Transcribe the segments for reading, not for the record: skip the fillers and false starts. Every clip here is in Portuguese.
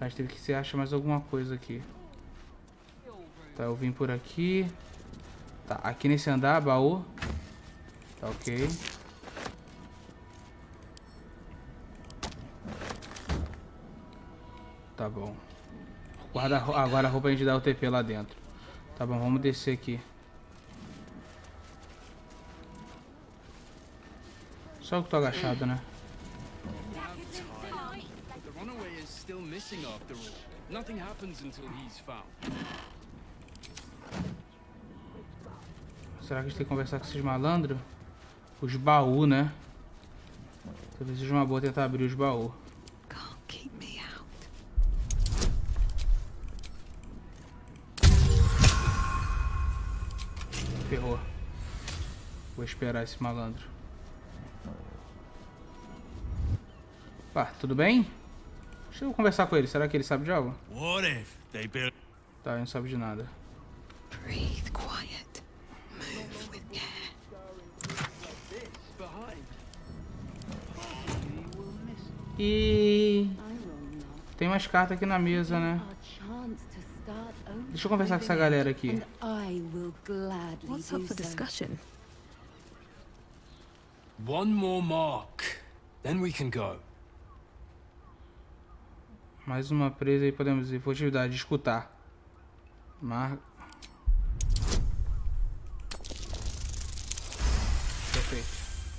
A gente teve que se achar mais alguma coisa aqui. Tá, eu vim por aqui. Tá, aqui nesse andar, baú. Tá, ok. Tá bom. Guarda agora a roupa a gente dá o TP lá dentro. Tá bom, vamos descer aqui. Só que eu tô agachado, né? Será que a gente tem que conversar com esses malandros? Os baús, né? Talvez seja uma boa tentar abrir os baús. Ferrou. Vou esperar esse malandro. Pá, tudo bem? Deixa eu conversar com ele. Será que ele sabe de algo? Tá, ele não sabe de nada. Breathe quiet. Move with care. E tem umas cartas aqui na mesa, né? Deixa eu conversar com essa galera aqui. What's up for discussion? One more mark, then we can go. Mais uma presa aí, podemos ir. Furtividade, escutar. Perfeito.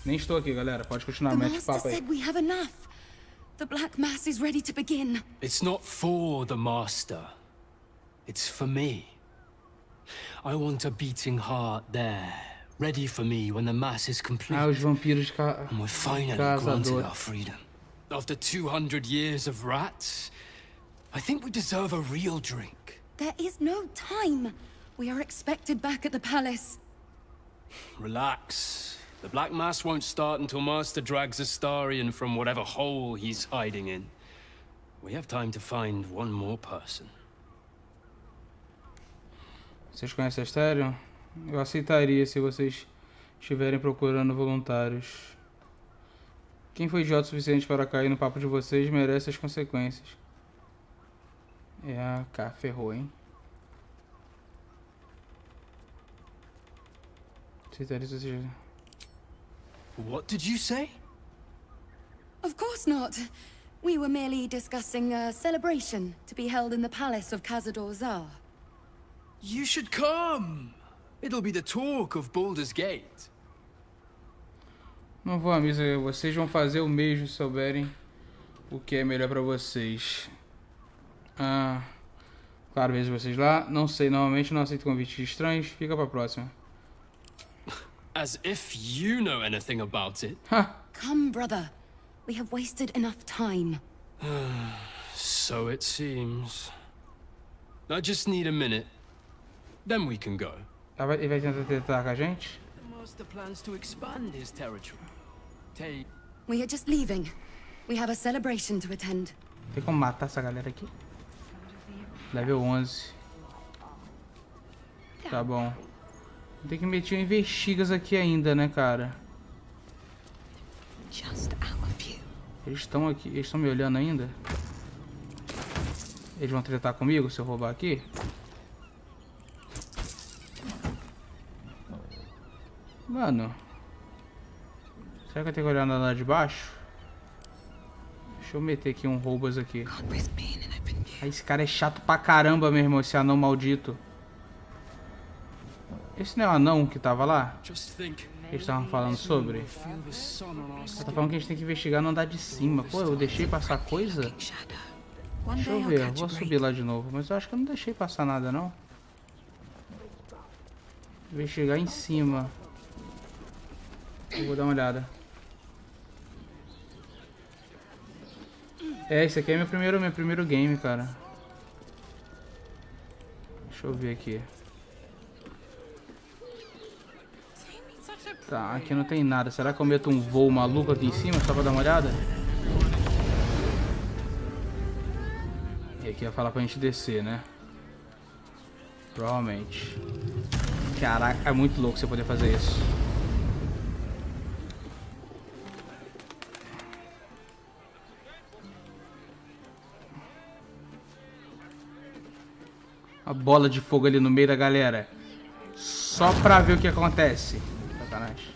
Nem estou aqui, galera. Pode continuar, mete o papo aí. The Black Mass is ready to begin. It's not for the Master. It's for me. I want a beating heart there, ready for me when the Mass is complete. Ah, os vampiros de And we're finally granted our freedom. After 200 years of rats, I think we deserve a real drink. There is no time. We are expected back at the palace. Relax. The Black Mass won't start until Master drags Astarion from whatever hole he's hiding in. We have time to find one more person. Vocês conhecem a Astarion? Eu aceitaria se vocês estiverem procurando voluntários. Quem foi idiota o suficiente para cair no papo de vocês merece as consequências. É, cá, ferrou, hein? Aceitaria se vocês... What did you say? Of course not. We were merely discussing a celebration to be held in the palace of Cazador Zar. You should come. It'll be the talk of Baldur's Gate. Não vou à missa, vocês vão fazer o mesmo se souberem o que é melhor pra vocês. Ah, claro, vejo vocês lá. Não sei, normalmente não aceito convites estranhos. Fica pra próxima. As if you know anything about it. Come, brother. We have wasted enough time. So it seems. I just need a minute. Then we can go. Ele vai tentar tretar com a gente? The Master plans to expand his territory. We are just leaving. We have a celebration to attend. Tem como matar essa galera aqui? Level 11. Tá bom. Tem que meter investigas aqui ainda, né, cara? Eles estão aqui. Eles estão me olhando ainda? Eles vão tretar comigo se eu roubar aqui? Mano. Será que eu tenho que olhar na lá de baixo? Deixa eu meter aqui um roubos aqui. Ah, esse cara é chato pra caramba, meu irmão. Esse anão maldito. Esse não é o anão que tava lá? Eles estavam falando sobre? Ela tá falando que a gente tem que investigar no andar de cima. Pô, eu deixei passar coisa? Deixa eu ver, eu vou subir lá de novo. Mas eu acho que eu não deixei passar nada, não. Investigar em cima. Eu vou dar uma olhada. É, esse aqui é meu primeiro game, cara. Deixa eu ver aqui. Tá, aqui não tem nada. Será que eu meto um voo maluco aqui em cima só pra dar uma olhada? E aqui ia falar pra gente descer, né? Provavelmente. Caraca, é muito louco você poder fazer isso. A bola de fogo ali no meio da galera. Só pra ver o que acontece. Sacanagem.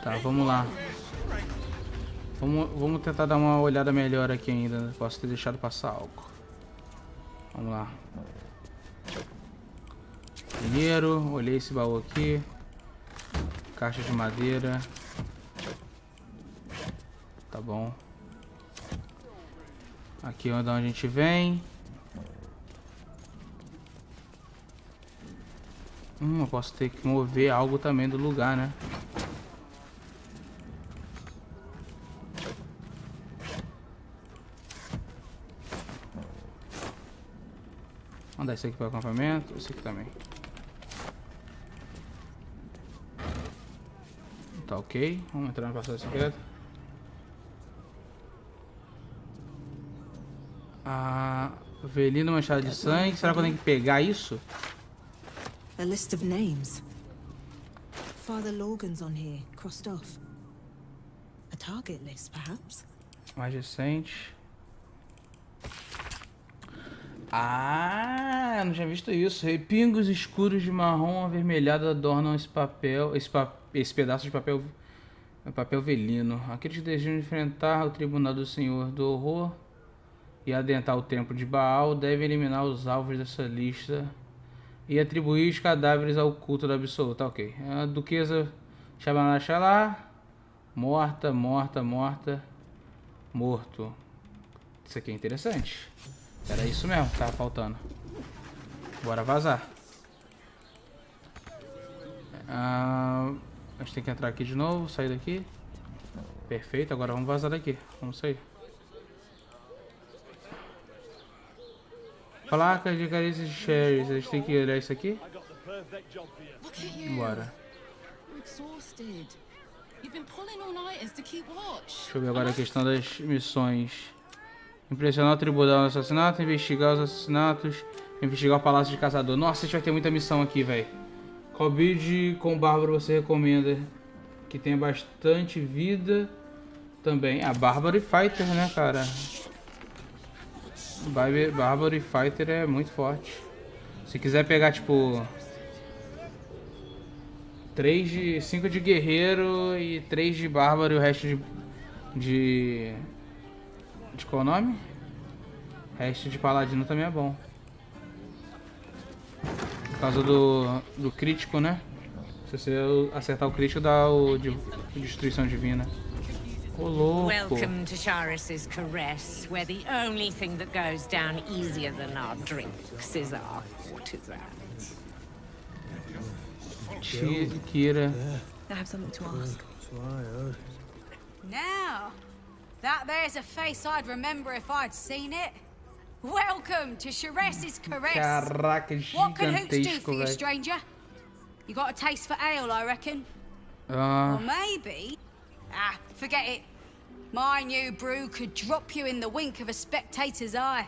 Tá, vamos lá. Vamos tentar dar uma olhada melhor aqui ainda. Posso ter deixado passar algo. Vamos lá. Primeiro, olhei esse baú aqui. Caixa de madeira. Tá bom. Aqui é onde a gente vem. Eu posso ter que mover algo também do lugar, né? Vamos dar esse aqui para o acampamento. Esse aqui também. Tá ok. Vamos entrar na passagem secreta. Velino manchado de sangue. Será que eu tenho que pegar isso? A list of names. Father Logan's on here, crossed off. A target list, perhaps? Mais recente. Não tinha visto isso. Repingos escuros de marrom avermelhado adornam esse pedaço de papel velino. Aqueles que desejam enfrentar o tribunal do Senhor do Horror e adentrar o templo de Baal devem eliminar os alvos dessa lista e atribuir os cadáveres ao culto da absoluta. Ok. A duquesa Xabalá, morta, morto. Isso aqui é interessante. Era isso mesmo que tava faltando. Bora vazar. A gente tem que entrar aqui de novo, sair daqui. Perfeito, agora vamos vazar daqui. Vamos sair. Placas de carícias de sherries. A gente tem que olhar isso aqui. Bora. Deixa eu ver agora a questão das missões. Impressionar o tribunal do assassinato, investigar os assassinatos, investigar o palácio de caçador. Nossa, a gente vai ter muita missão aqui, velho. Qual build com Bárbaro você recomenda? Que tenha bastante vida também. Bárbaro e Fighter, né, cara? Bárbaro e Fighter é muito forte. Se quiser pegar, tipo... 5 de guerreiro e 3 de bárbaro e o resto de qual o nome? Resto de paladino também é bom. Por causa do crítico, né? Se você acertar o crítico, dá o de destruição divina. Ô, louco. Welcome to Charis's caress, where the only thing that goes down easier than our drinks is our courtesans. Kira. I have something to ask. Now, that there's a face I'd remember if I'd seen it. Welcome to Charis's caress. Caraca, What can hoots do gigantesco, for you, velho. stranger? You got a taste for ale, I reckon. Or maybe... forget it. My new brew could drop you in the wink of a spectator's eye.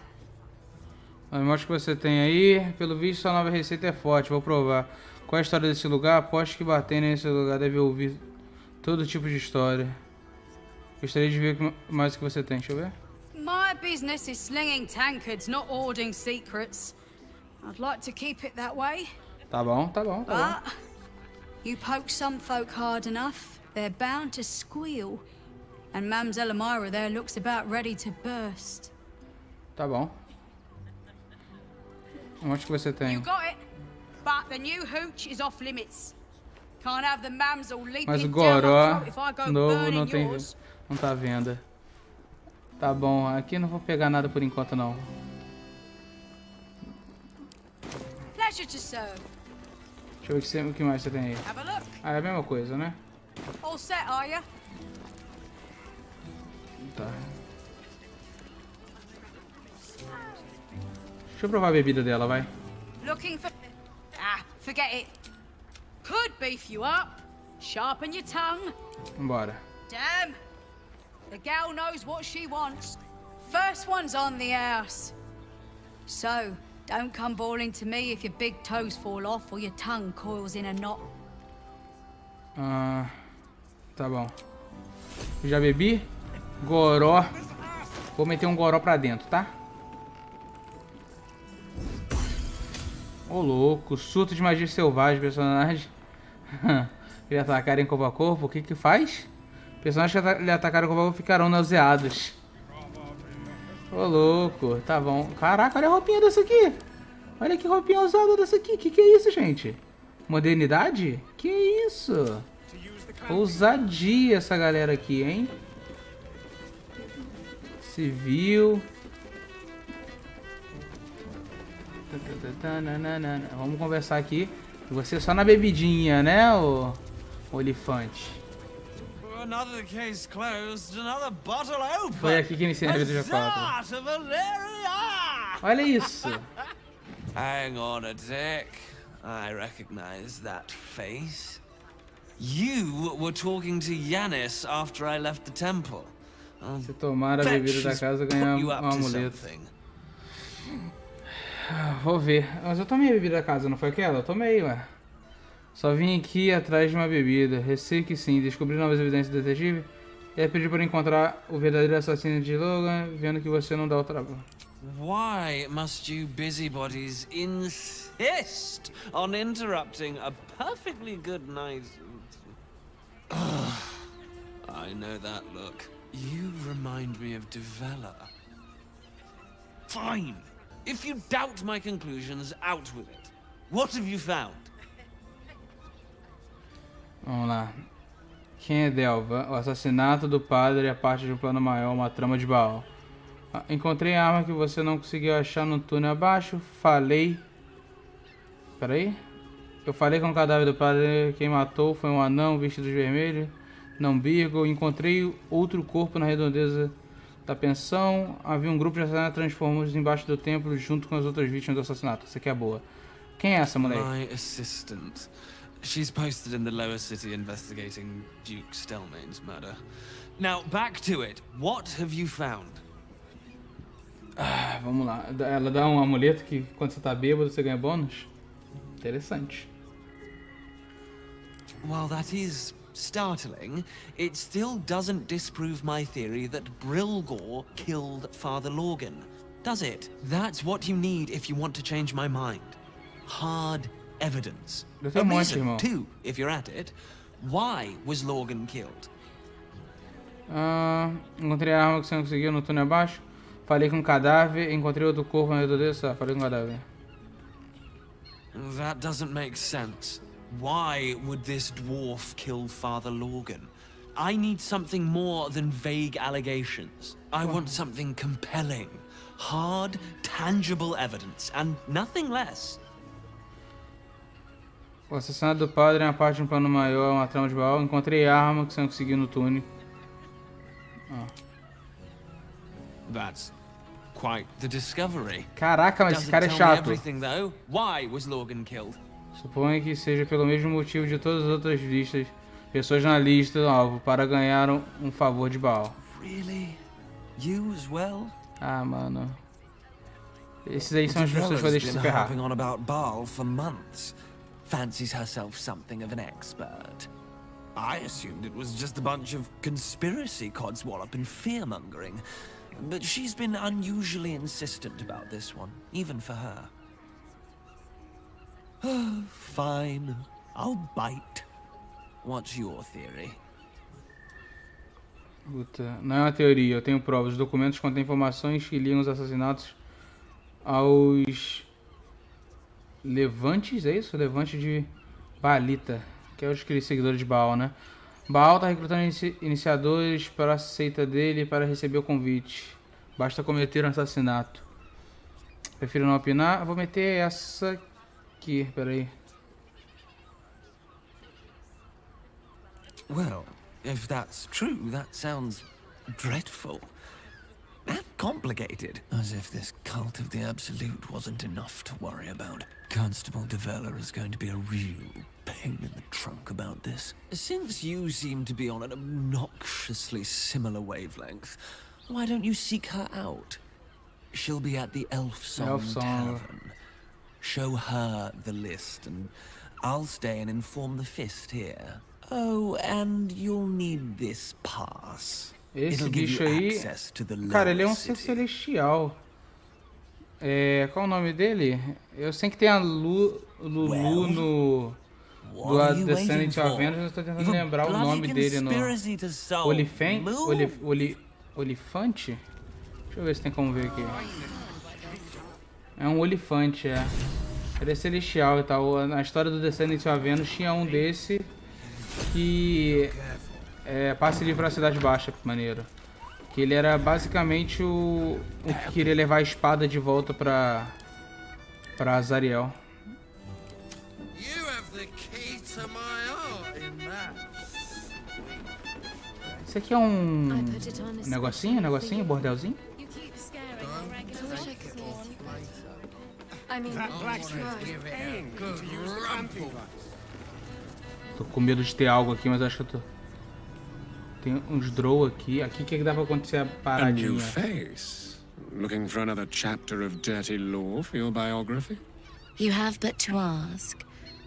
A imagem que você tem aí, pelo visto, sua nova receita é forte. Vou provar. Qual é a história desse lugar? Aposto que bater nesse lugar deve ouvir todo tipo de história. Gostaria de ver mais o que você tem. Deixa eu ver. My business is slinging tankards, not hoarding secrets. I'd like to keep it that way. Tá bom, tá bom, tá bom. But you poke some folk hard enough, they're bound to squeal. And Mamselle Elmira there looks about ready to burst. Tá bom. Onde que você tem? You got it, but the new hooch is off limits. Can't have the mamsel leaping Mas o down my goró throat if I go novo burning não tem, yours. não tá à venda. Tá bom, aqui não vou pegar nada por enquanto não. Pleasure to serve. Deixa eu ver o que mais você tem aí. Have a look. É a mesma coisa, né? All set, are you? Tá. Deixa eu provar a bebida dela, vai. Looking for... forget it. Could beef you up. Sharpen your tongue. Vambora. Damn. The gal knows what she wants. First one's on the house. So, Don't come bawling to me if your big toes fall off or your tongue coils in a knot. Tá bom. Já bebi. Goró. Vou meter um goró pra dentro, tá? Ô, louco. Surto de magia selvagem, personagem. Ele atacar em corpo a corpo. O que que faz? Personagens que lhe atacaram em corpo a corpo ficarão nauseados. Ô, louco. Tá bom. Caraca, olha a roupinha dessa aqui. Olha que roupinha ousada dessa aqui. Que é isso, gente? Modernidade? Que isso? Ousadia essa galera aqui, hein? Civil. Vamos conversar aqui. Você só na bebidinha, né, o olifante? Foi aqui que iniciei a vida do G4. Olha isso. Hang on a sec. I recognize that face. You were talking to Yanis after I left the temple. Se tomar a bebida da casa, ganhar um amuleto. Vou ver. Mas eu tomei a bebida da casa, não foi aquela? Eu tomei, ué. Só vim aqui atrás de uma bebida. Receio que sim. Descobri novas evidências do detetive. E pedi para encontrar o verdadeiro assassino de Logan, vendo que você não dá o trabalho. Why must you busybodies insist on interrupting a perfectly good night? I know that look. You remind me of Devella. Fine. If you doubt my conclusions, out with it. What have you found? Vamos lá. Quem é Delva? O assassinato do padre é parte de um plano maior, uma trama de Baal. Encontrei a arma que você não conseguiu achar no túnel abaixo. Falei... Peraí. Eu falei com o cadáver do padre. Quem matou foi um anão vestido de vermelho. Não Birgo. Encontrei outro corpo na redondeza da pensão. Havia um grupo de assassinatos transformados embaixo do templo junto com as outras vítimas do assassinato. Essa aqui é boa. Quem é essa mulher? My assistant. She's posted in the lower city investigating Duke Stelmane's murder. Now, back to it. What have you found? Vamos lá. Ela dá um amuleto que quando você tá bêbado você ganha bônus. Interessante. While that is startling, it still doesn't disprove my theory that Brilgor killed Father Logan, does it? That's what you need if you want to change my mind. Hard evidence. A reason, too, if you're at it. Why was Logan killed? Encontrei a arma que você não conseguiu no túnel abaixo. Falei com o cadáver. Encontrei outro corpo na redondeza. Falei com o cadáver. That doesn't make sense. Why would this dwarf kill Father Logan? I need something more than vague allegations. I want something compelling. Hard, tangible evidence, and nothing less. O assassinato do padre é uma parte de um plano maior, uma trama de Baal. Encontrei a arma que você não conseguiu no túnel. That's quite the discovery. Caraca, mas esse cara é chato. Why was Logan killed? Suponho que seja pelo mesmo motivo de todas as outras listas. Pessoas na lista do alvo para ganhar um favor de Baal. Really? You as well? Mano. Esses aí são as pessoas que vão deixar se ferrar. On about Baal for months. Fancies herself something of an expert. I assumed it was just a bunch of conspiracy codswallop and fear-mongering. But she's been unusually insistent about this one, even for her. Fine, I'll bite. What's your theory? Puta, não é uma teoria, eu tenho provas. Os documentos contêm informações que ligam os assassinatos aos levantes, é isso? Levante de Balita, que é os seguidores de Baal, né? Baal tá recrutando iniciadores para a seita dele para receber o convite. Basta cometer um assassinato. Prefiro não opinar. Vou meter essa aqui, peraí. Well, if that's true, that sounds dreadful. And complicated. As if this cult of the Absolute wasn't enough to worry about. Constable Devella is going to be a real pain in the trunk about this. Since you seem to be on an obnoxiously similar wavelength, why don't you seek her out? She'll be at the Elf Song Tavern. Show her the list, and I'll stay and inform the fist here. Oh, and you'll need this pass. Esse bicho aí, cara, ele é um ser celestial. Qual o nome dele? Eu sei que tem a Lulu no do Descendant of Venus, eu tô tentando lembrar o nome dele no Olifante? Deixa eu ver se tem como ver aqui. É um olifante, Ele é celestial e tal. Na história do Descendant of Venus tinha um desse que passa ele pra Cidade Baixa, maneiro. Que ele era basicamente o que queria levar a espada de volta pra Azariel. Isso aqui é um negocinho, bordelzinho? Tô com medo de ter algo aqui, mas acho que eu tô... Tem uns draw aqui. Aqui que dá pra acontecer a paradinha. A new face. Looking for another chapter of dirty lore for your biography? You have but to ask,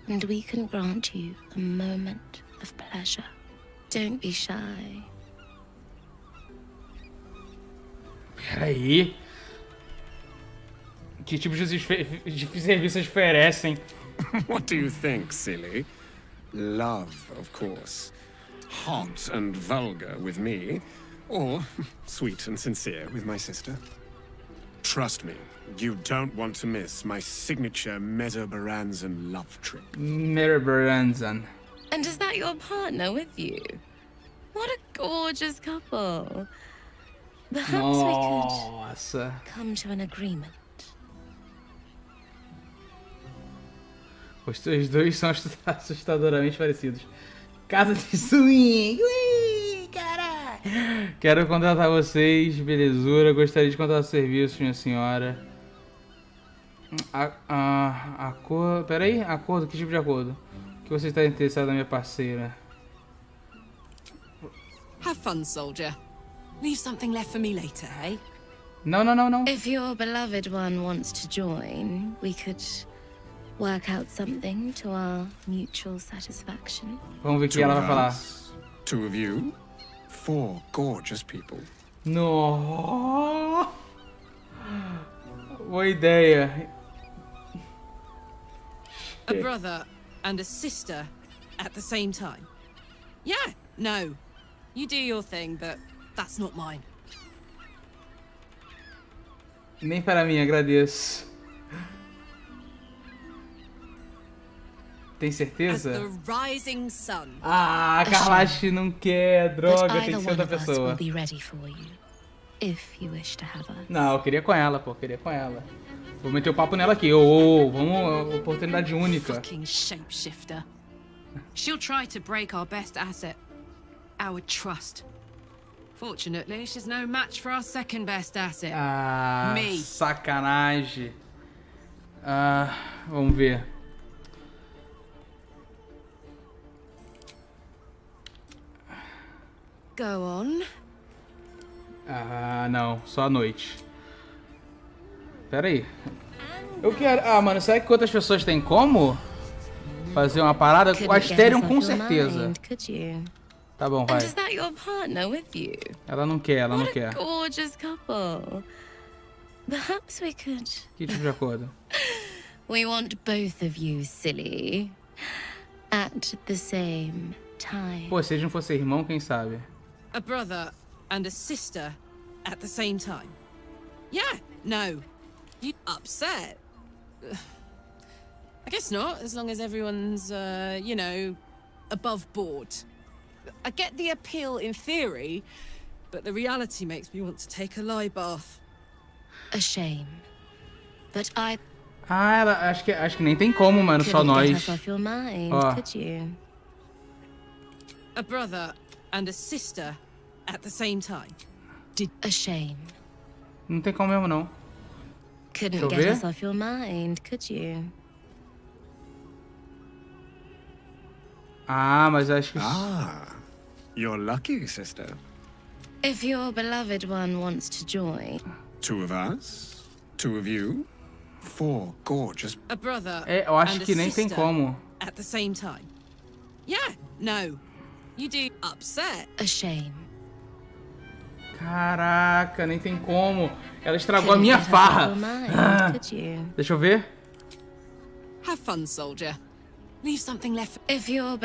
and we can grant you a moment of pleasure. Don't be shy. Peraí. Que tipo de serviços oferecem? What do you think, silly? Love, of course. Hot and vulgar with me, or sweet and sincere with my sister. Trust me, you don't want to miss my signature Mesobaranzan love trip. Mesobaranzan. And is that your partner with you? What a gorgeous couple. Perhaps we could come to an agreement. Os dois são assustadoramente parecidos. Casa de swing! Ui, caralho! Quero contratar vocês, belezura. Gostaria de contratar serviços, minha senhora. Peraí, acordo? Que tipo de acordo? Que você está interessado na minha parceira? Have fun, soldier. Leave something left for me later, eh? Não. If your beloved one wants to join, we could work out something to our mutual satisfaction. Vamos ver o que ela vai falar. Two of you, 4 gorgeous people. No. Boa ideia. A brother and a sister at the same time. Yeah, no. You do your thing, but that's not mine. Nem para mim, agradeço. Tem certeza? Carlache não quer, droga, tem que ser outra pessoa. Não, eu queria com ela, pô, Vou meter o papo nela aqui, vamos, oportunidade única. Fucking shapeshifter. She'll try to break our best asset, our trust. Fortunately, she's no match for our second best asset. Me. Sacanagem. Vamos ver. Go on. Não, só à noite. Pera aí. Eu quero... mano, será que outras pessoas têm como fazer uma parada? O Asterion com certeza. Tá bom, vai. Ela não quer. Que tipo de acordo? We want both of you, silly, at the same time. Pô, se eles não fossem irmão, quem sabe? A brother and a sister at the same time. Yeah, no. You upset? I guess not, as long as everyone's, you know, above board. I get the appeal in theory, but the reality makes me want to take a lie bath. A shame. But I... ela, acho que nem tem como, mano, só nós. A brother and a sister at the same time. A shame. Não tem como mesmo, não. Couldn't get us off your mind, could you? Mas acho que... You're lucky, sister. If your beloved one wants to join. 2 of us, 2 of you, Four gorgeous. A brother É, eu acho and que a nem tem sister como. at the same time. Yeah, no. You do upset. A shame. Caraca, nem tem como. Ela estragou a Couldn't minha get herself farra. your mind, Ah. could you? Deixa eu ver. Have fun, soldier. Leave something left. If you're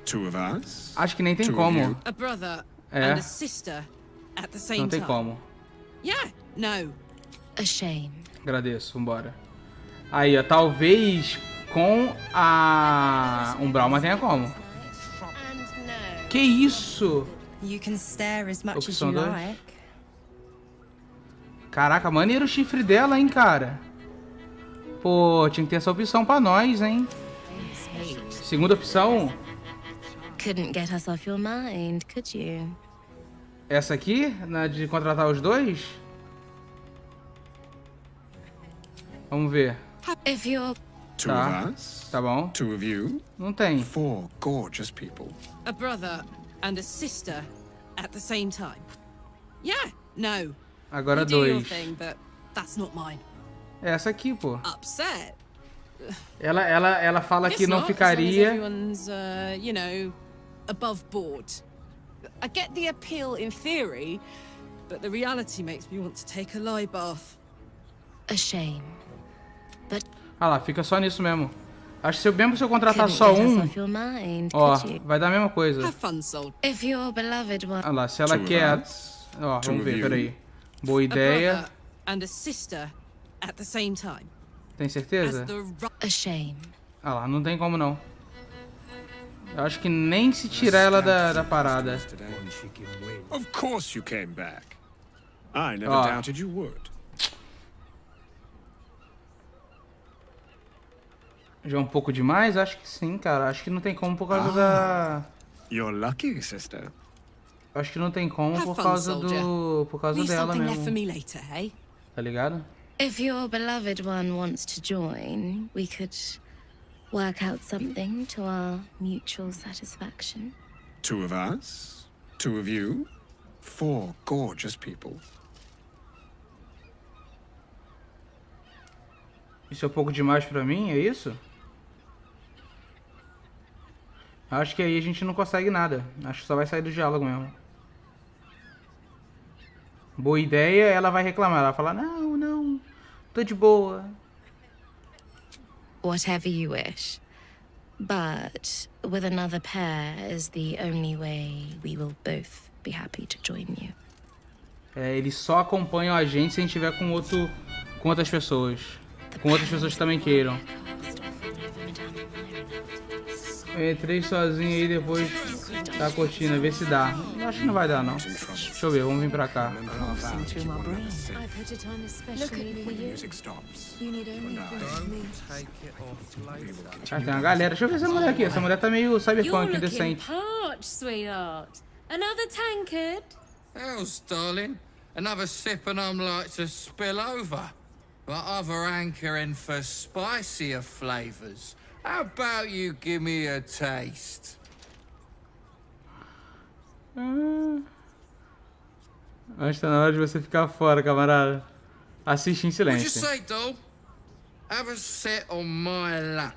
Two of us. Acho que nem tem Two of como. you. A brother É. and a sister at the same Não tem time. como. Yeah, no. a shame. Agradeço, vambora. Aí, ó, talvez com a Umbral, mas tenha como. Que isso? You can stare as much as Opção you 2. like. Caraca, maneiro o chifre dela, hein, cara. Pô, tinha que ter essa opção pra nós, hein. Segunda opção. Couldn't get us off your mind, could you? Essa aqui, na de contratar os dois. Vamos ver. If you're Two Tá. of us. Tá bom. Two of you. Não tem. Four gorgeous people. A brother and a sister at the same time. Yeah, no. Agora You do your dois. thing, but that's not mine. Essa aqui, pô. Upset. Ela fala que Guess não not, as long as ficaria. everyone's, you know, above board. I get the appeal in theory, but the reality makes me want to take a lie bath. a shame. Ah lá, fica só nisso mesmo. Acho que mesmo se eu contratar Couldn't só get us um, off your mind, ó, could you? vai dar a mesma coisa. Have fun, soul. If your beloved one Ah lá, se ela Two quer. of us. Ó, Two vamos of ver, you. peraí. Boa A ideia. brother and a sister at the same time. Tem As certeza? the a shame. Ah lá, não tem como não. Eu acho que nem se tirar ela da parada. Of course you came back. I never Ah. doubted you would. Já é um pouco demais? Acho que sim, cara. Acho que não tem como por causa da... You're lucky, sister. Acho que não tem como Have por fun, causa soldier. do... Por causa leave dela something left for mesmo. me later, hey? Tá ligado? If your beloved one wants to join, we could work out something to our mutual satisfaction. Two of us. Two of you. Four gorgeous people. Isso é um pouco demais pra mim, é isso? Acho que aí a gente não consegue nada. Acho que só vai sair do diálogo mesmo. Boa ideia, ela vai reclamar. Ela vai falar, não, não, tô de boa. Whatever you wish. But with another pair is the only way we will both be happy to join you. É, eles só acompanham a gente se a gente tiver com outras pessoas. Com outras pessoas que também queiram. Eu entrei sozinho aí depois da cortina, ver se dá. Acho que não vai dar não. Deixa eu ver, vamos vir pra cá. I put it on especially for you. Music stops. You need only for me. Ah, tem uma galera. Deixa eu ver essa mulher aqui. Essa mulher tá meio cyberpunk, indecente. parched, sweetheart. Another tankard? Hell's, darling. Another sip and I'm like to spill over. But other hankering for spicier flavors. How about you give me a taste? Acho que tá na hora de você ficar fora, camarada. Assiste em What'd you silêncio. say, doll? Have a sit on my lap.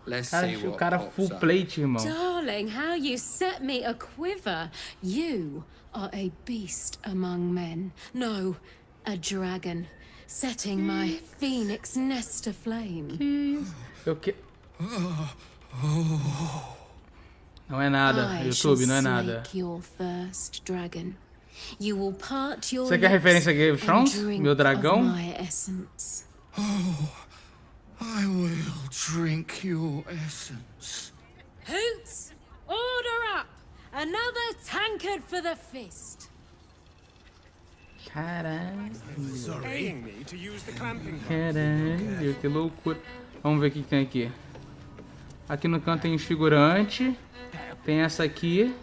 Let's Cara, see o what cara pops full up. plate, irmão. Darling, how you set me a quiver. You are a beast among men. No, a dragon. Setting my phoenix nest aflame. Eu que... Não é nada, I shall YouTube, não é nada. slake your thirst, dragon. You will part your Você quer referência a Game of lips Thrones? and drink Meu dragão? of my essence. I will drink your essence. Hoots, order up! Another tankard for the fist. Caralho. Paying me to use the clamping. Caralho, que loucura. Vamos ver o que tem aqui. Aqui no canto tem os figurantes. Tem essa aqui.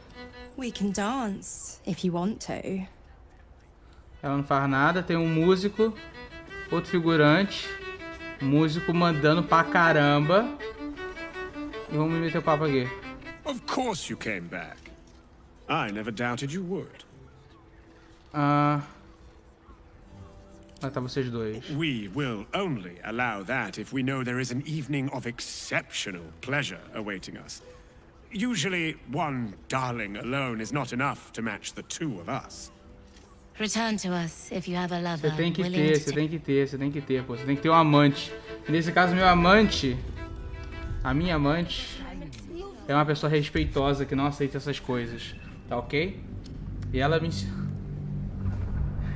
We can dance if you want to. Ela não faz nada. Tem um músico. Outro figurante. Músico mandando pra caramba. E vamos meter o papo aqui. Of course you came back. I never doubted you would. Ah... Lá tá vocês dois. We will only allow that if we know there is an evening of exceptional pleasure awaiting us. Usually, one darling alone is not enough to match the two of us. Return to us if you have a lover. Você tem que ter, você tem que ter, você tem que ter, pô. Você tem que ter um amante. E nesse caso, meu amante, a minha amante, é uma pessoa respeitosa que não aceita essas coisas. Tá ok? E ela me ensinou.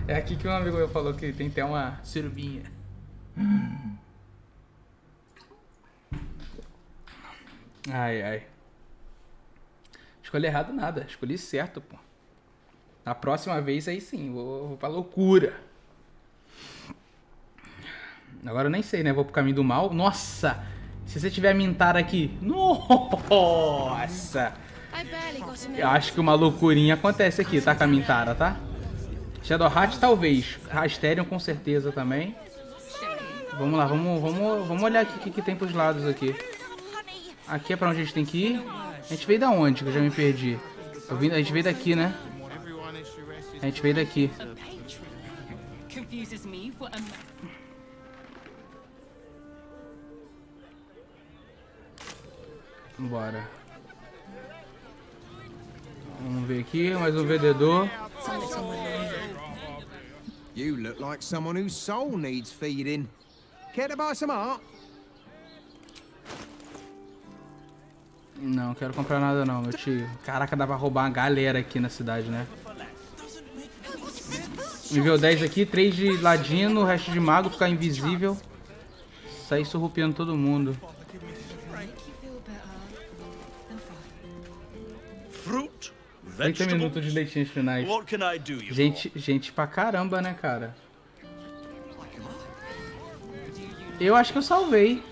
É aqui que um amigo meu falou que tem até uma surubinha. Ai, ai. Escolhi errado nada, escolhi certo, pô. Na próxima vez aí sim, vou pra loucura. Agora eu nem sei, né? Vou pro caminho do mal. Nossa! Se você tiver a mintar aqui. Nossa! Eu acho que uma loucurinha acontece aqui, tá? Com a mintara, tá? Shadowheart talvez. Rasterion com certeza também. Vamos lá, vamos olhar aqui o que tem pros lados aqui. Aqui é pra onde a gente tem que ir. A gente veio da onde? Que eu já me perdi. A gente veio daqui, né? A gente veio daqui. Bora. Vamos ver aqui, mais um vendedor. You look like someone whose soul needs feeding. Care to buy some art? Não quero comprar nada não, meu tio. Caraca, dá pra roubar uma galera aqui na cidade, né? Nível 10 aqui, 3 de ladino, o resto de mago, ficar invisível. Sair surrupiando todo mundo. Fruit, 30 minutos de leitinhos finais. Gente pra caramba, né, cara? Eu acho que eu salvei.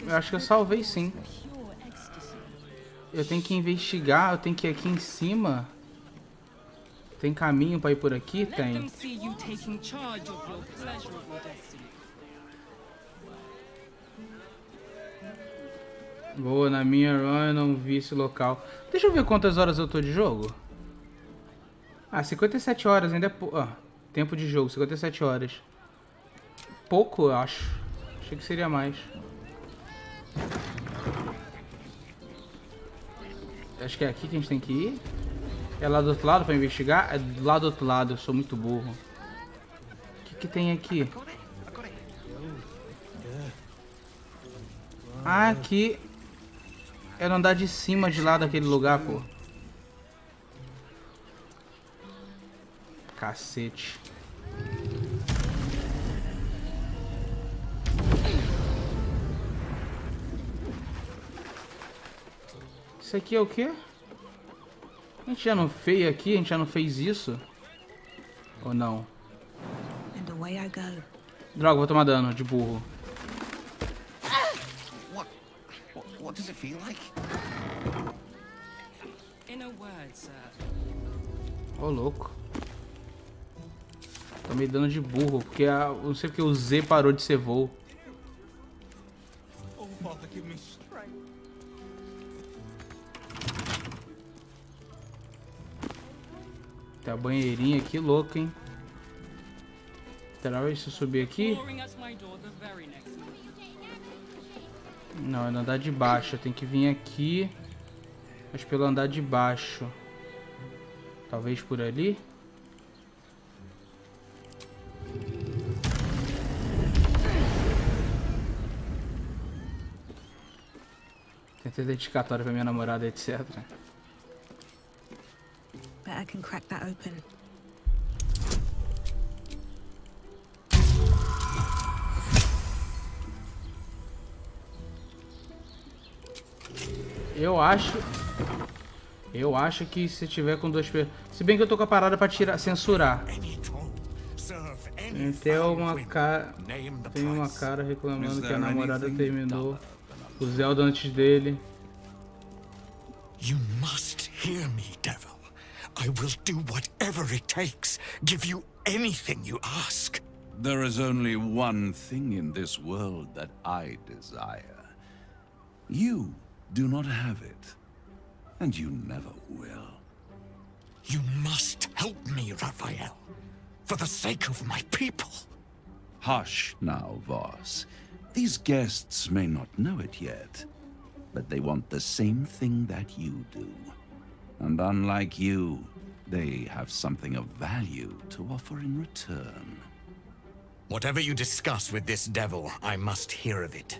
Eu acho que eu salvei sim. Eu tenho que investigar, eu tenho que ir aqui em cima. Tem caminho pra ir por aqui? Tem. Boa, na minha run eu não vi esse local. Deixa eu ver quantas horas eu tô de jogo. Ah, 57 horas ainda é tempo de jogo, 57 horas. Pouco, eu acho. Achei que seria mais. Acho que é aqui que a gente tem que ir. É lá do outro lado pra investigar? É lá do outro lado, eu sou muito burro. O que tem aqui? Ah, aqui é no andar de cima de lá daquele lugar, pô. Cacete. Isso aqui é o quê? A gente já não fez aqui? A gente já não fez isso? Ou não? Droga, vou tomar dano de burro. What does it feel like? Ô, louco. Tomei dano de burro, porque eu não sei porque o Z parou de ser voo. Tem a banheirinha aqui, louco, hein? Será que se eu subir aqui? Não, é no andar de baixo. Tem que vir aqui. Mas pelo andar de baixo. Talvez por ali. Tentei dedicatória pra minha namorada, etc. Bet I can crack that open. Eu acho que se tiver com dois... Se bem que eu tô com a parada pra tirar, censurar. Tem uma cara reclamando que a namorada terminou o Zelda antes dele. You must hear me, devil. I will do whatever it takes. Give you anything you ask. There is only one thing in this world that I desire. You do not have it, and you never will. You must help me, Raphael. For the sake of my people. Hush now, Voss. These guests may not know it yet, but they want the same thing that you do. And unlike you, they have something of value to offer in return. Whatever you discuss with this devil, I must hear of it.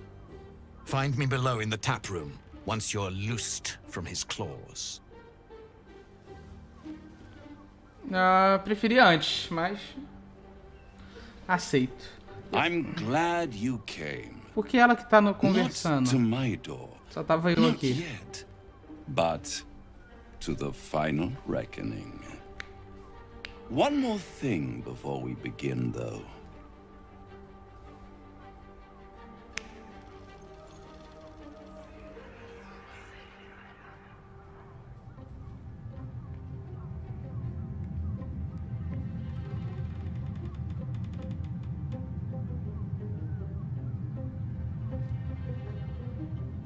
Find me below in the tap room, once you're loosed from his claws. Preferi antes, mas aceito. I'm glad you came. Porque ela que tá no conversando. Not to my door. Só tava eu aqui. Not yet, but to the final reckoning. One more thing before we begin, though.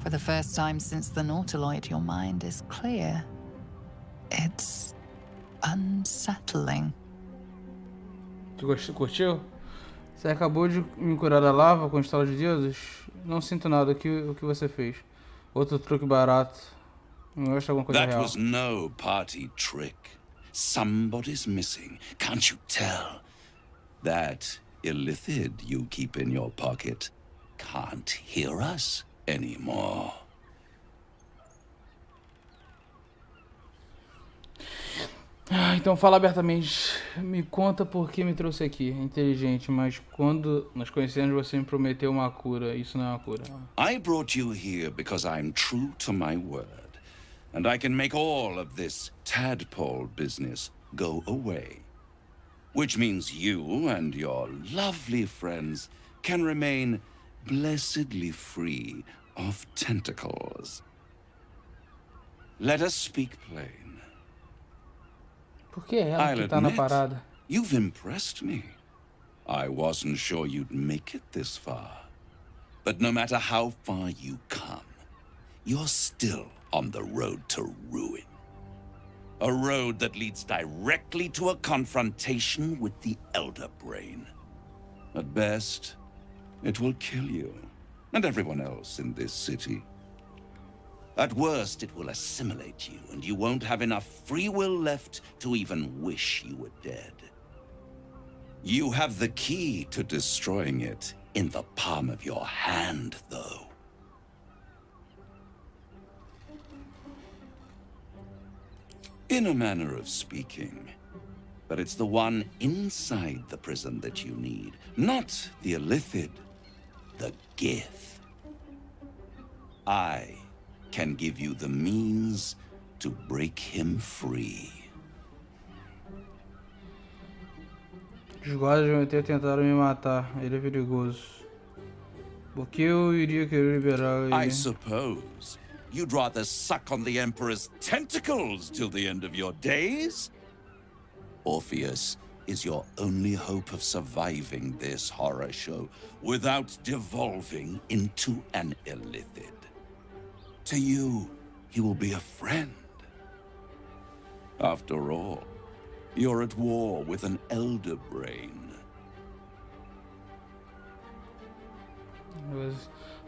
For the first time since the Nautiloid, your mind is clear. It's unsettling. Curtiu? Você acabou de me curar da lava com o estalo de deuses? Não sinto nada. O que você fez? Outro truque barato. Não acho alguma coisa real. That was no party trick. Somebody's missing. Can't you tell? That illithid you keep in your pocket can't hear us anymore. Então fala abertamente. Me conta por que me trouxe aqui. É inteligente, mas quando nos conhecemos você me prometeu uma cura. Isso não é uma cura. I brought you here because I'm true to my word. And I can make all of this tadpole business go away. Which means you and your lovely friends can remain blessedly free of tentacles. Let us speak plain. Por que ela que tá na parada? You've impressed me. I wasn't sure you'd make it this far. But no matter how far you come, you're still on the road to ruin. A road that leads directly to a confrontation with the Elder Brain. At best, it will kill you, and everyone else in this city. At worst, it will assimilate you, and you won't have enough free will left to even wish you were dead. You have the key to destroying it in the palm of your hand, though. In a manner of speaking. But it's the one inside the prison that you need, not the illithid, the Gith. I can give you the means to break him free. Os guardas vão ter tentado me matar. Ele é perigoso. Por que eu iria querer liberar ele? I suppose you'd rather suck on the Emperor's tentacles till the end of your days? Orpheus is your only hope of surviving this horror show without devolving into an illithid. To you, he will be a friend. After all, you're at war with an Elder Brain.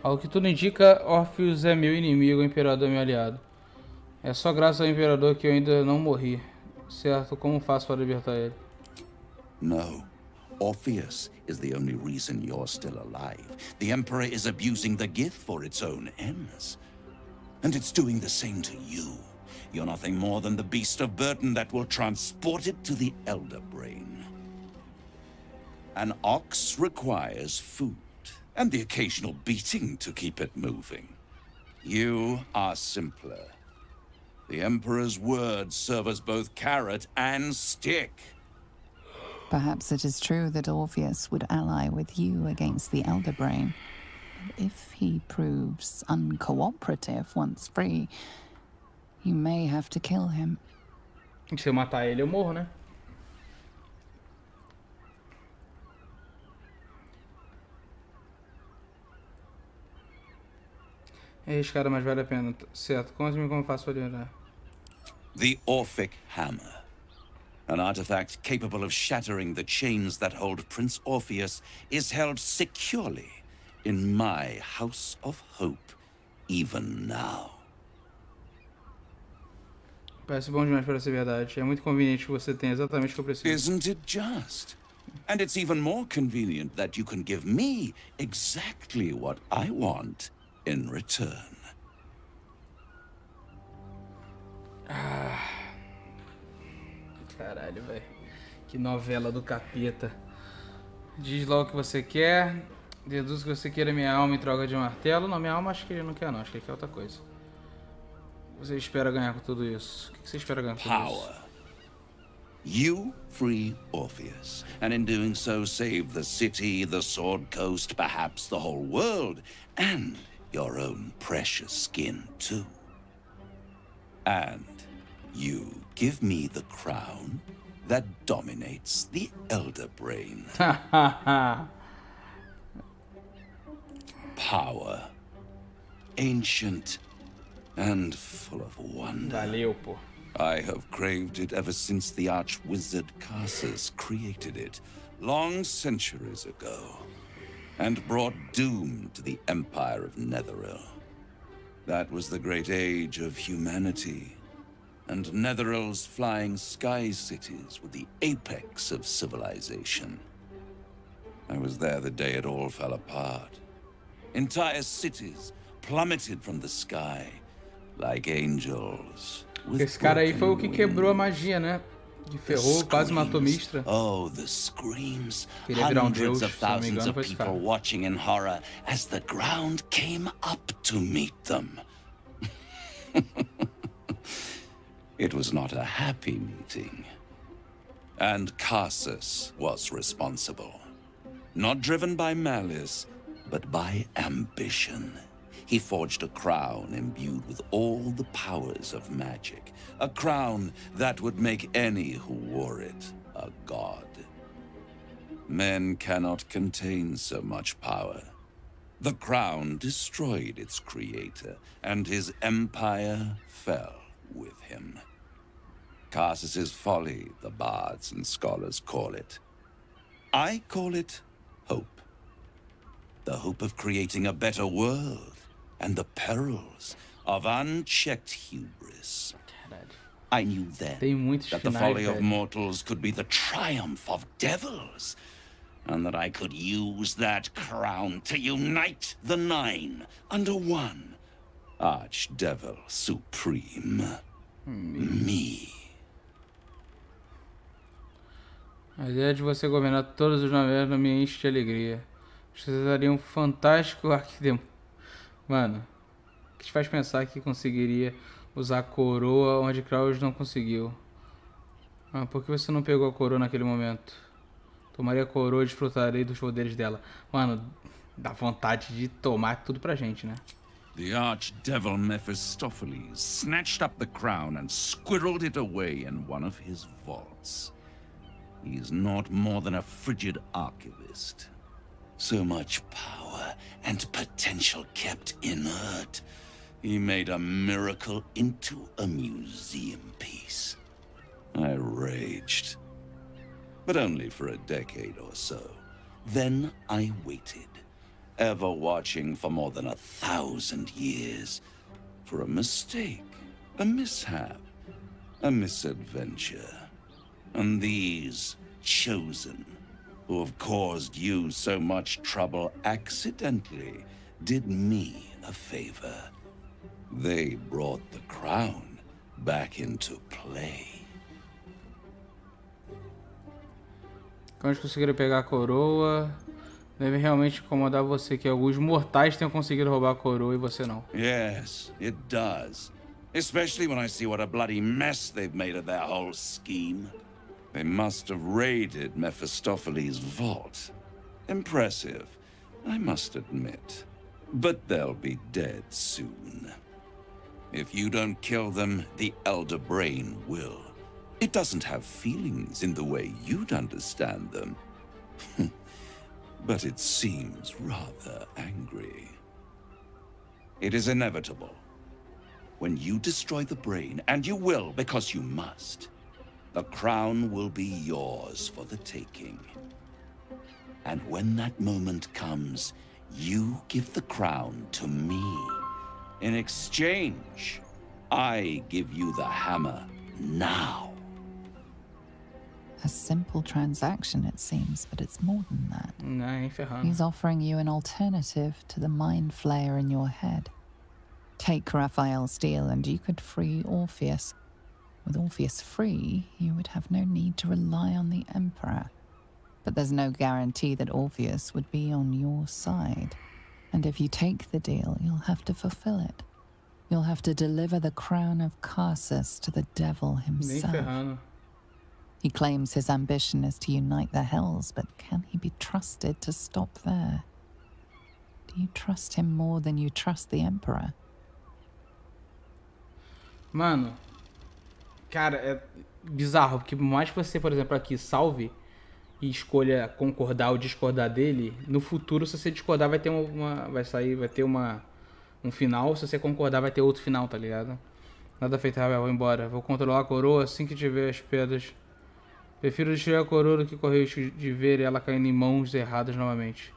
Ao que tudo indica, Orpheus é meu inimigo, o Imperador é meu aliado. É só graças ao Imperador que eu ainda não morri. Certo, como faço para libertar ele? No. Orpheus is the only reason you're still alive. The Emperor is abusing the Gith for its own ends. And it's doing the same to you. You're nothing more than the beast of burden that will transport it to the Elder Brain. An ox requires food, and the occasional beating to keep it moving. You are simpler. The Emperor's words serve as both carrot and stick. Perhaps it is true that Orpheus would ally with you against the Elder Brain. But if he proves uncooperative once free, you may have to kill him. Se eu matar ele, eu morro, né? É arriscado, mas vale a pena. Certo, conte-me como faço para liberar. The Orphic Hammer. An artifact capable of shattering the chains that hold Prince Orpheus is held securely in my House of Hope, even now. Parece bom demais para ser verdade. É muito conveniente que você tenha exatamente o que eu preciso. Isn't it just? And it's even more convenient that you can give me exactly what I want in return. Caralho, velho. Que novela do capeta. Diz logo o que você quer. Deduz que você queira minha alma em troca de um martelo. Não, minha alma acho que ele não quer não. Acho que ele quer outra coisa. Você espera ganhar com tudo isso? O que você espera ganhar com tudo isso? Power. You free Orpheus, and in doing so save the city, the Sword Coast, perhaps the whole world, and your own precious skin too. And you give me the crown that dominates the Elder Brain. Power. Ancient and full of wonder. Valeu, pô. I have craved it ever since the arch-wizard Carsus created it, long centuries ago, and brought doom to the Empire of Netheril. That was the great age of humanity, and Netheril's flying sky cities were the apex of civilization. I was there the day it all fell apart. Entire cities plummeted from the sky, like angels. Esse cara aí foi o que quebrou a magia, né? Que ferrou, quase matou Mistra. Oh, the screams. Queria virar deus, Hundreds of thousands of people watching in horror as the ground came up to meet them. It was not a happy meeting. And Carsus was responsible. Not driven by malice, but by ambition. He forged a crown imbued with all the powers of magic. A crown that would make any who wore it a god. Men cannot contain so much power. The crown destroyed its creator, and his empire fell with him. Carsus's folly, the bards and scholars call it. I call it hope. The hope of creating a better world. And the perils of unchecked hubris. I knew then that the folly of mortals could be the triumph of devils, and that I could use that crown to unite the Nine under one Archdevil Supreme. Me. A ideia de você governar todos os navegadores me enche de alegria. Você daria um fantástico arquidemônio. Mano, o que te faz pensar que conseguiria usar a coroa onde Kraus não conseguiu? Ah, por que você não pegou a coroa naquele momento? Tomaria a coroa e desfrutarei dos poderes dela. Mano, dá vontade de tomar tudo pra gente, né? The archdevil Mephistopheles snatched up the crown and squirreled it away in one of his vaults. He is not more than a frigid archivist. So much power and potential kept inert. He made a miracle into a museum piece. I raged. But only for a decade or so. Then I waited, ever watching for more than 1,000 years, for a mistake, a mishap, a misadventure. And these chosen, who have caused you so much trouble accidentally, did me a favor. They brought the crown back into play. Quando conseguiram pegar a coroa, deve realmente incomodar você que alguns mortais tenham conseguido roubar a coroa e você não. Yes, it does. Especially when I see what a bloody mess they've made of their whole scheme. They must have raided Mephistopheles' vault. Impressive, I must admit. But they'll be dead soon. If you don't kill them, the Elder Brain will. It doesn't have feelings in the way you'd understand them. But it seems rather angry. It is inevitable. When you destroy the brain, and you will because you must, the crown will be yours for the taking. And when that moment comes, you give the crown to me. In exchange, I give you the hammer now. A simple transaction, it seems, but it's more than that. Nem ferrando. He's offering you an alternative to the mind flayer in your head. Take Raphael's deal and you could free Orpheus. With Orpheus free, you would have no need to rely on the Emperor. But there's no guarantee that Orpheus would be on your side. And if you take the deal, you'll have to fulfill it. You'll have to deliver the crown of Carsus to the devil himself. He claims his ambition is to unite the Hells, but can he be trusted to stop there? Do you trust him more than you trust the Emperor? Mano, cara, é bizarro, porque por mais que você, por exemplo, aqui salve e escolha concordar ou discordar dele, no futuro, se você discordar, vai ter um final, se você concordar, vai ter outro final, tá ligado? Nada feito, Ravel, vou embora. Vou controlar a coroa assim que tiver as pedras. Prefiro destruir a coroa do que correr o risco de ver ela caindo em mãos erradas novamente.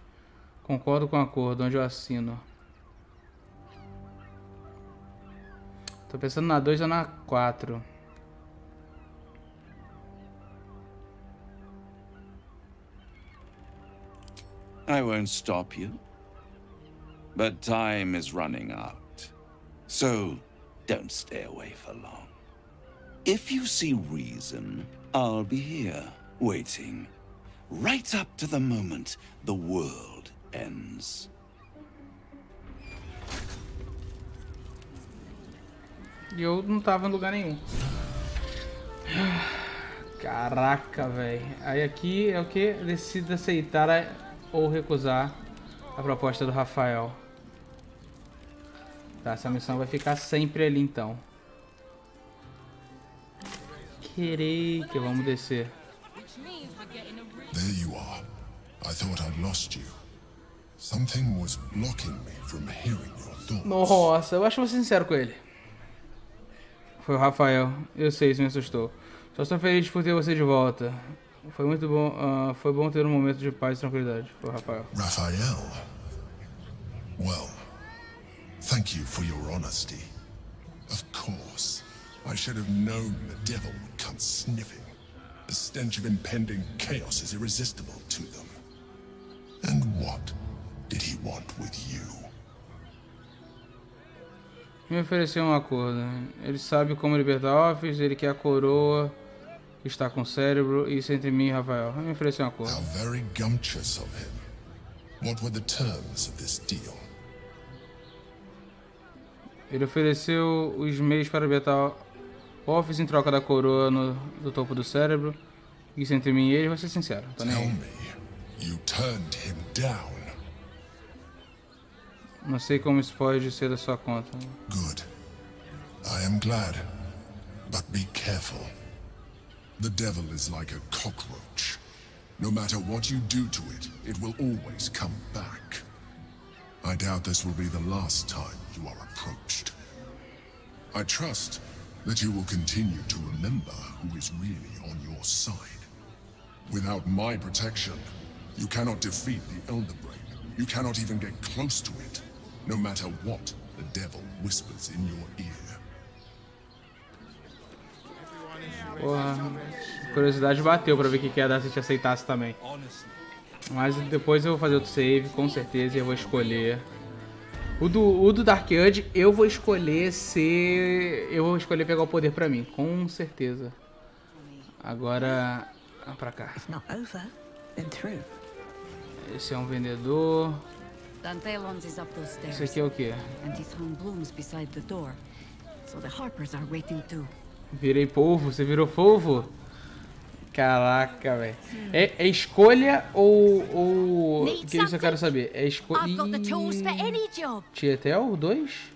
Concordo com o acordo, onde eu assino. Tô pensando na 2 ou na 4. I won't stop you. But time is running out. So, don't stay away for long. If you see reason, I'll be here, waiting. Right up to the moment the world ends. E eu não tava em lugar nenhum. Caraca, velho. Aí aqui é o que? Decida aceitar ou recusar a proposta do Rafael. Tá, essa missão vai ficar sempre ali então. Querer que vamos descer. There you are. I thought I'd lost you. Something was blocking me from hearing your thoughts. Nossa, eu acho que vou ser sincero com ele. Foi o Rafael. Eu sei, isso me assustou. Só estou feliz por ter você de volta. Foi muito bom. Foi bom ter um momento de paz e tranquilidade. Foi o Rafael. Raphael. Well, thank you for your honesty. Of course, I should have known the devil would come sniffing. The stench of impending chaos is irresistible to them. And what did he want with you? Me ofereceu um acordo. Ele sabe como libertar Office, ele quer a coroa que está com o cérebro, e isso entre mim e Rafael. Me ofereceu um acordo. How very gumptious of him. What were the terms of this deal? Ele ofereceu os meios para libertar Office em troca da coroa do topo do cérebro. Isso entre mim e ele, vou ser sincero. Tô nem aí. You turned him down. Não sei como isso pode ser da sua conta. Good. I am glad. But be careful. The devil is like a cockroach. No matter what you do to it, it will always come back. I doubt this will be the last time you are approached. I trust that you will continue to remember who is really on your side. Without my protection, you cannot defeat the Elder Brain. You cannot even get close to it. No matter what the devil whispers in your ear. Porra, curiosidade bateu pra ver o que ia dar se a gente aceitasse também. Mas depois eu vou fazer outro save, com certeza, e eu vou escolher. O do Dark Age, eu vou escolher ser... Eu vou escolher pegar o poder pra mim, com certeza. Agora... pra cá. Esse é um vendedor. Isso aqui é o quê? Virei polvo? Você virou polvo? Caraca, velho. É escolha ou... Que isso eu quero saber. É escolha... Tietel 2?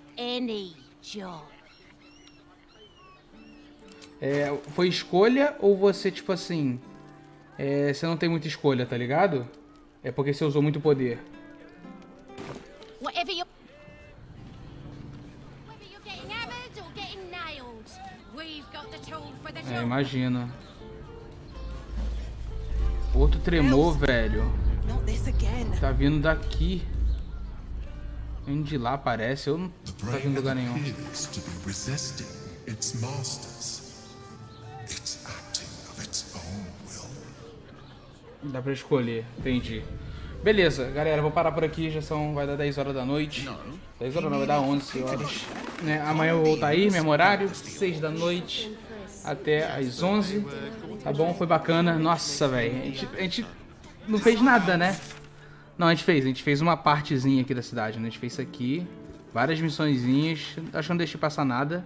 Foi escolha ou você, tipo assim... você não tem muita escolha, tá ligado? É porque você usou muito poder. Imagina. Outro tremor, velho. Tá vindo daqui. Vindo de lá, parece. Eu não tô vindo em lugar nenhum. Dá pra escolher, entendi. Beleza, galera, vou parar por aqui. Já são, vai dar 10 horas da noite. 10 horas não, vai dar 11 horas. Né? Amanhã eu vou voltar aí, mesmo horário, 6 da noite até as 11. Tá bom? Foi bacana. Nossa, velho. A gente não fez nada, né? Não, a gente fez uma partezinha aqui da cidade, né? A gente fez isso aqui. Várias missõezinhas. Acho que não deixei passar nada.